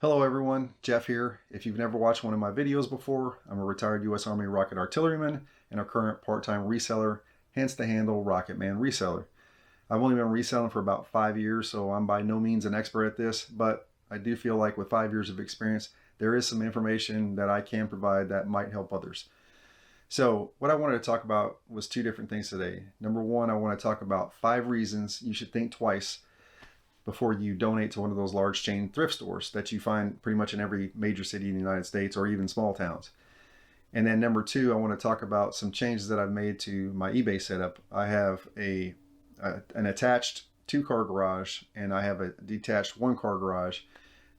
Hello everyone, Jeff here. If you've never watched one of my videos before, I'm a retired U.S. Army rocket artilleryman and a current part-time reseller, hence the handle Rocket Man Reseller. I've only been reselling for about 5 years, so I'm by no means an expert at this, but I do feel like with 5 years of experience, there is some information that I can provide that might help others. So what I wanted to talk about was two different things today. Number one, I want to talk about 5 reasons you should think twice before you donate to one of those large chain thrift stores that you find pretty much in every major city in the United States or even small towns. And then number two, I want to talk about some changes that I've made to my eBay setup. I have an attached 2-car garage and I have a detached 1-car garage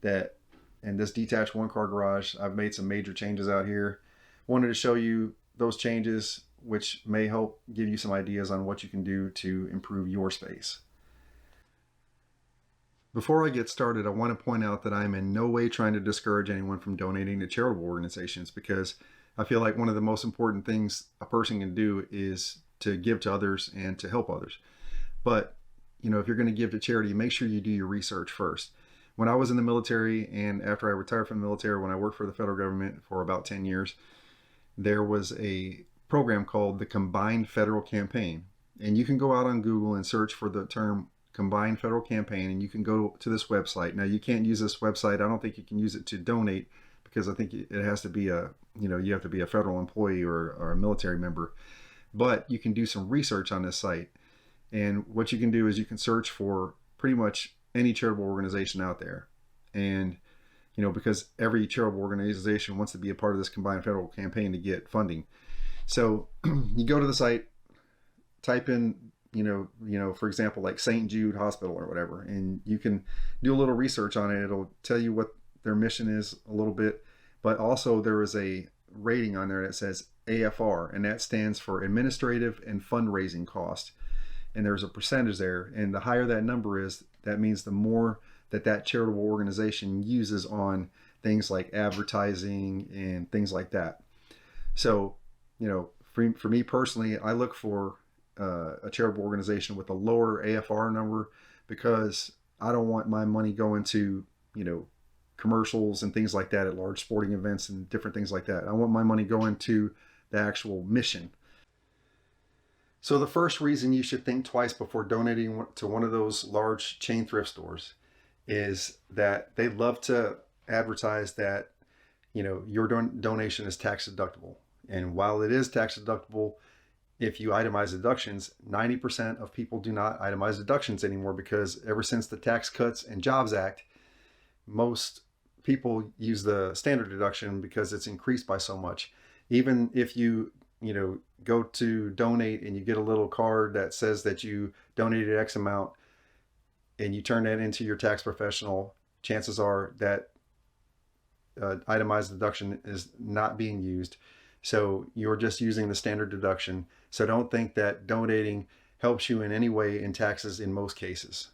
and this detached 1-car garage, I've made some major changes out here. Wanted to show you those changes, which may help give you some ideas on what you can do to improve your space. Before I get started, I want to point out that I'm in no way trying to discourage anyone from donating to charitable organizations, because I feel like one of the most important things a person can do is to give to others and to help others. But, if you're going to give to charity, make sure you do your research first. When I was in the military and after I retired from the military, when I worked for the federal government for about 10 years, there was a program called the Combined Federal Campaign. And you can go out on Google and search for the term Combined Federal Campaign, and you can go to this website. Now, you can't use this website. I don't think you can use it to donate, because I think it has to be you have to be a federal employee or a military member. But you can do some research on this site. And what you can do is you can search for pretty much any charitable organization out there. And, because every charitable organization wants to be a part of this Combined Federal Campaign to get funding. So you go to the site, type in for example, like St. Jude Hospital or whatever, and you can do a little research on it. It'll tell you what their mission is a little bit, but also there is a rating on there that says AFR, and that stands for Administrative and Fundraising Cost. And there's a percentage there, and the higher that number is, that means the more that charitable organization uses on things like advertising and things like that. So, for me personally, I look for a charitable organization with a lower AFR number, because I don't want my money going to, commercials and things like that at large sporting events and different things like that. I want my money going to the actual mission. So the first reason you should think twice before donating to one of those large chain thrift stores is that they love to advertise that, your donation is tax deductible. And while it is tax deductible, if you itemize deductions, 90% of people do not itemize deductions anymore, because ever since the Tax Cuts and Jobs Act, most people use the standard deduction because it's increased by so much. Even if you go to donate and you get a little card that says that you donated X amount and you turn that into your tax professional, chances are that itemized deduction is not being used. So you're just using the standard deduction. So don't think that donating helps you in any way in taxes in most cases.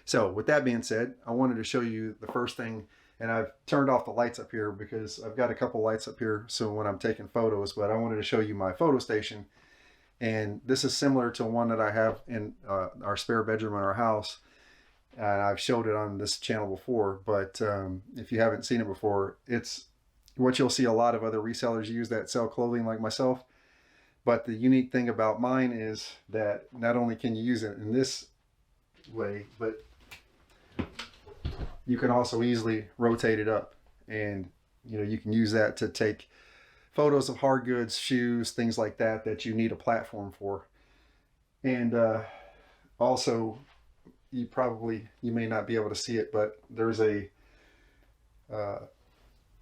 So with that being said, I wanted to show you the first thing, and I've turned off the lights up here because I've got a couple lights up here so when I'm taking photos, but I wanted to show you my photo station. And this is similar to one that I have in our spare bedroom in our house. And I've showed it on this channel before, but if you haven't seen it before, it's what you'll see a lot of other resellers use that sell clothing like myself. But the unique thing about mine is that not only can you use it in this way, but you can also easily rotate it up. And you can use that to take photos of hard goods, shoes, things like that that you need a platform for. And also, you may not be able to see it, but there's a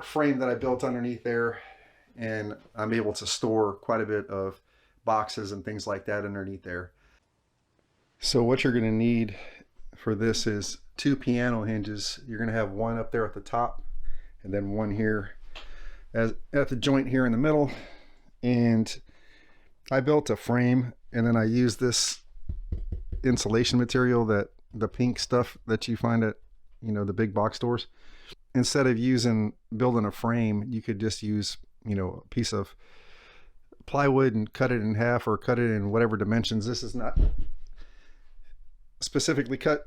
frame that I built underneath there, and I'm able to store quite a bit of boxes and things like that underneath there. So what you're going to need for this is 2 piano hinges. You're going to have one up there at the top and then one here at the joint here in the middle. And I built a frame, and then I used this insulation material, that the pink stuff that you find at the big box stores. Instead of building a frame, you could just use a piece of plywood and cut it in half, or cut it in whatever dimensions. This is not specifically cut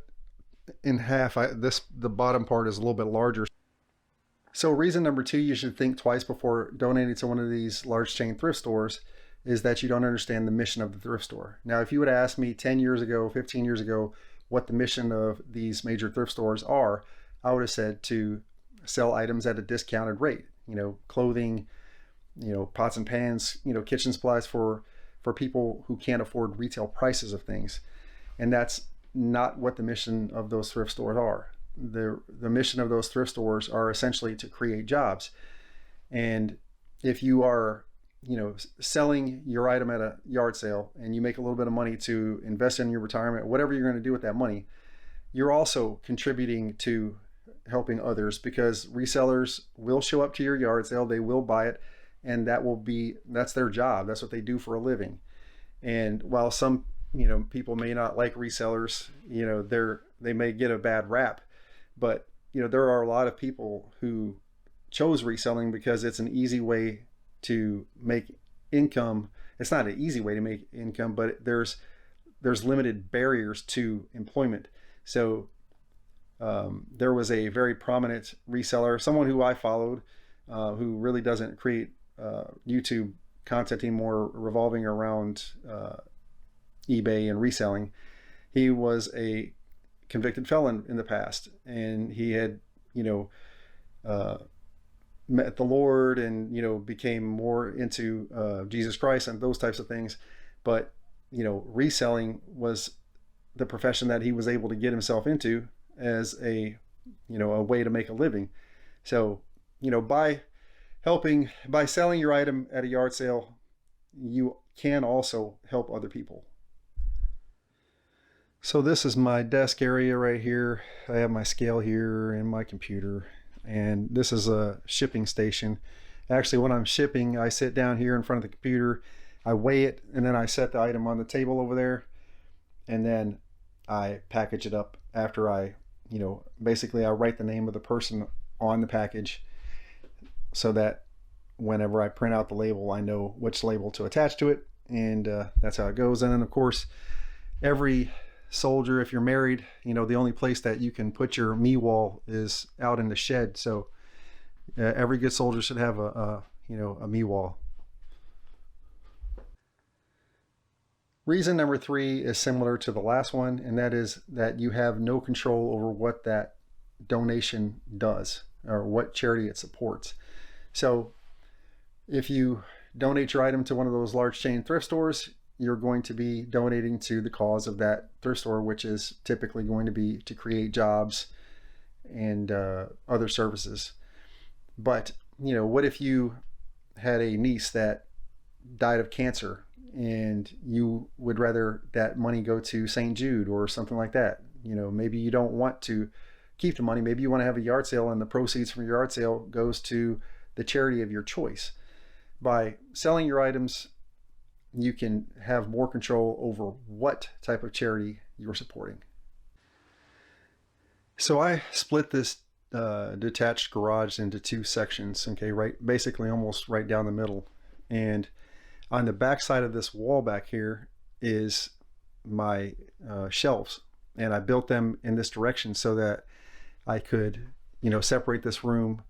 in half. The bottom part is a little bit larger. So reason number two, you should think twice before donating to one of these large chain thrift stores, is that you don't understand the mission of the thrift store. Now, if you would ask me 10 years ago, 15 years ago, what the mission of these major thrift stores are, I would have said to sell items at a discounted rate, clothing, pots and pans, kitchen supplies for people who can't afford retail prices of things. And that's not what the mission of those thrift stores are. The mission of those thrift stores are essentially to create jobs. And if you are selling your item at a yard sale and you make a little bit of money to invest in your retirement, whatever you're going to do with that money, you're also contributing to helping others, because resellers will show up to your yard sale, they will buy it, and that's their job. That's what they do for a living. And while some people may not like resellers, they may get a bad rap, but there are a lot of people who chose reselling because it's an easy way to make income. It's not an easy way to make income, but there's limited barriers to employment. So there was a very prominent reseller, someone who I followed, who really doesn't create YouTube content anymore revolving around eBay and reselling. He was a convicted felon in the past, and he had met the Lord and became more into Jesus Christ and those types of things. But reselling was the profession that he was able to get himself into as a way to make a living. So by selling your item at a yard sale, you can also help other people. So this is my desk area right here. I have my scale here and my computer, and this is a shipping station. Actually, when I'm shipping, I sit down here in front of the computer, I weigh it, and then I set the item on the table over there, and then I package it up after I basically I write the name of the person on the package so that whenever I print out the label, I know which label to attach to it, and that's how it goes. And then of course, every soldier, if you're married, the only place that you can put your me wall is out in the shed. So every good soldier should have a me wall. Reason number three is similar to the last one, and that is that you have no control over what that donation does or what charity it supports. So if you donate your item to one of those large chain thrift stores, you're going to be donating to the cause of that thrift store, which is typically going to be to create jobs and other services. But what if you had a niece that died of cancer and you would rather that money go to St. Jude or something like that? Maybe you don't want to keep the money. Maybe you want to have a yard sale and the proceeds from your yard sale goes to the charity of your choice. By selling your items, you can have more control over what type of charity you're supporting. So I split this detached garage into two sections, okay, basically almost right down the middle. And on the back side of this wall back here is my shelves. And I built them in this direction so that I could, separate this room,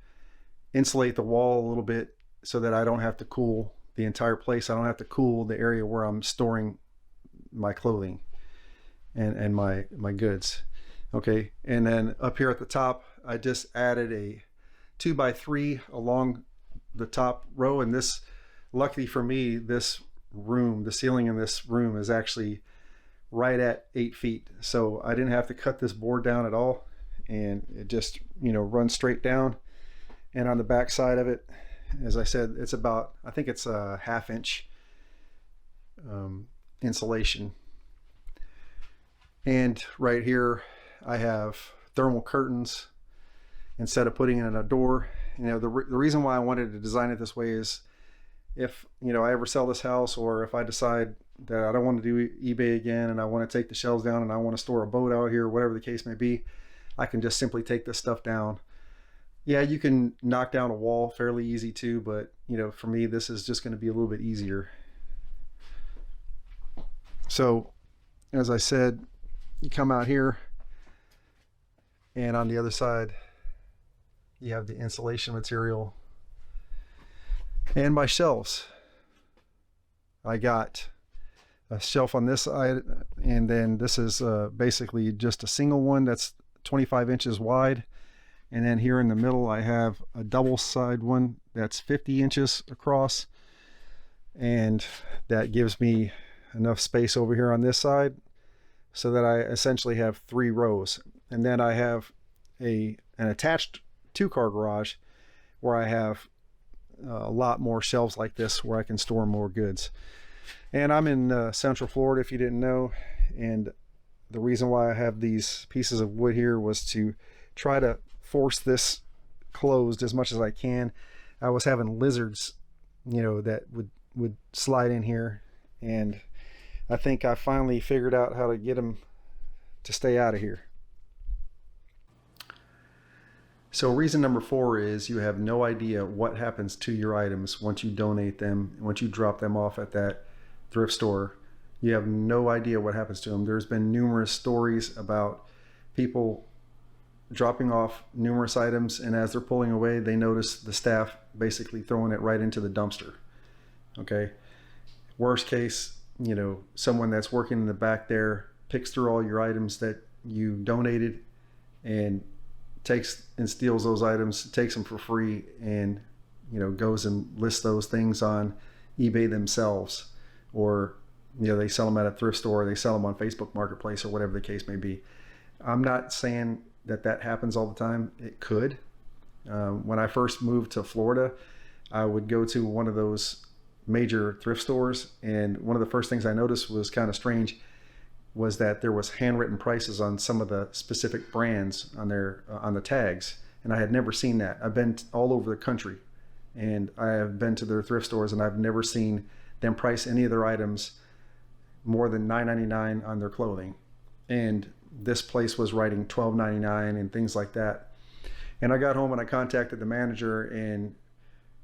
insulate the wall a little bit so that I don't have to cool the entire place. I don't have to cool the area where I'm storing my clothing and my goods. Okay, and then up here at the top, I just added a 2x3 along the top row. And this, luckily for me, this room, the ceiling in this room is actually right at 8 feet. So I didn't have to cut this board down at all. And it just, runs straight down. And on the back side of it, as I said, it's about, I think it's a 1/2 inch insulation. And right here, I have thermal curtains instead of putting in a door. The reason why I wanted to design it this way is if, I ever sell this house, or if I decide that I don't want to do eBay again and I want to take the shelves down and I want to store a boat out here, whatever the case may be, I can just simply take this stuff down. Yeah, you can knock down a wall fairly easy too, but for me, this is just going to be a little bit easier. So as I said, you come out here and on the other side, You have the insulation material. And my shelves. I got a shelf on this side, and then this is basically just a single one that's 25 inches wide. And then here in the middle, I have a double side one that's 50 inches across. And that gives me enough space over here on this side so that I essentially have 3 rows. And then I have an attached 2-car garage where I have a lot more shelves like this where I can store more goods. And I'm in Central Florida, if you didn't know. And the reason why I have these pieces of wood here was to try to force this closed as much as I can. I was having lizards, that would slide in here, and I think I finally figured out how to get them to stay out of here. So reason number 4 is you have no idea what happens to your items once you donate them, once you drop them off at that thrift store. You have no idea what happens to them. There's been numerous stories about people dropping off numerous items, and as they're pulling away, they notice the staff basically throwing it right into the dumpster. Okay. Worst case, someone that's working in the back there picks through all your items that you donated and takes and steals those items, takes them for free, and goes and lists those things on eBay themselves, or they sell them at a thrift store, they sell them on Facebook Marketplace, or whatever the case may be. I'm not saying that happens all the time. It could. When I first moved to Florida, I would go to one of those major thrift stores, and one of the first things I noticed was kind of strange was that there was handwritten prices on some of the specific brands on their on the tags, and I had never seen that. I've been all over the country, and I have been to their thrift stores, and I've never seen them price any of their items more than $9.99 on their clothing. And this place was writing $12.99 and things like that. And I got home and I contacted the manager and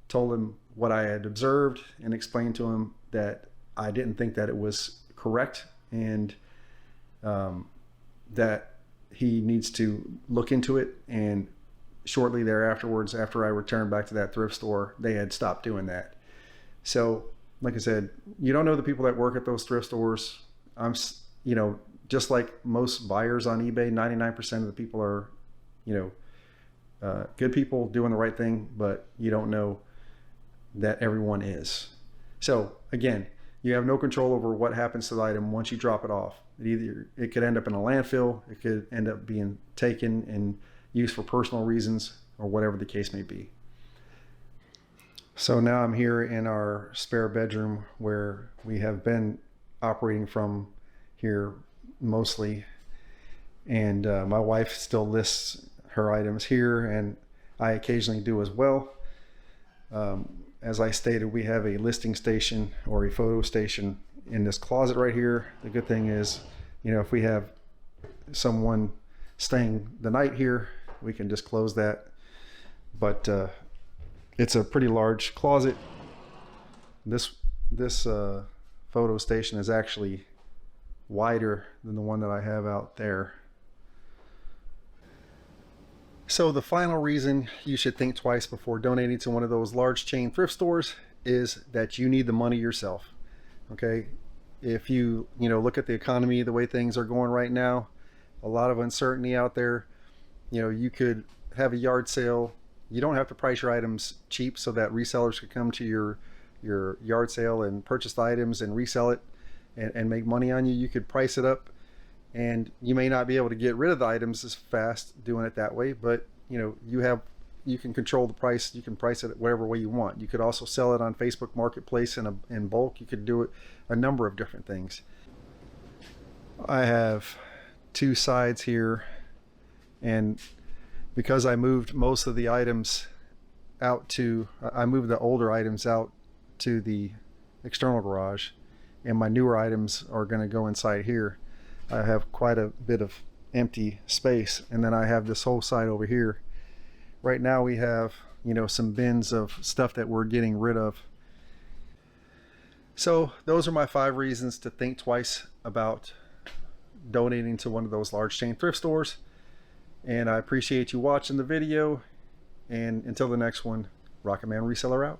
told him what I had observed and explained to him that I didn't think that it was correct, and that he needs to look into it. And shortly thereafterwards, after I returned back to that thrift store, they had stopped doing that. So like I said, you don't know the people that work at those thrift stores. Just like most buyers on eBay, 99% of the people are, good people doing the right thing, but you don't know that everyone is. So again, you have no control over what happens to the item once you drop it off. It could end up in a landfill, it could end up being taken and used for personal reasons, or whatever the case may be. So now I'm here in our spare bedroom where we have been operating from here mostly, and my wife still lists her items here, and I occasionally do as well. As I stated, we have a listing station or a photo station in this closet right here. The good thing is, if we have someone staying the night here, we can just close that. But it's a pretty large closet. This photo station is actually wider than the one that I have out there. So the final reason you should think twice before donating to one of those large chain thrift stores is that you need the money yourself. Okay, if you look at the economy, the way things are going right now, a lot of uncertainty out there. You could have a yard sale. You don't have to price your items cheap so that resellers could come to your yard sale and purchase the items and resell it and make money on you. You could price it up, and you may not be able to get rid of the items as fast doing it that way, but you can control the price. You can price it whatever way you want. You could also sell it on Facebook Marketplace in bulk. You could do it a number of different things. I have 2 sides here, and because I moved most of the items I moved the older items out to the external garage, and my newer items are going to go inside here. I have quite a bit of empty space, and then I have this whole side over here. Right now we have some bins of stuff that we're getting rid of. So those are my 5 reasons to think twice about donating to one of those large chain thrift stores. And I appreciate you watching the video, And until the next one, Rocket Man Reseller out.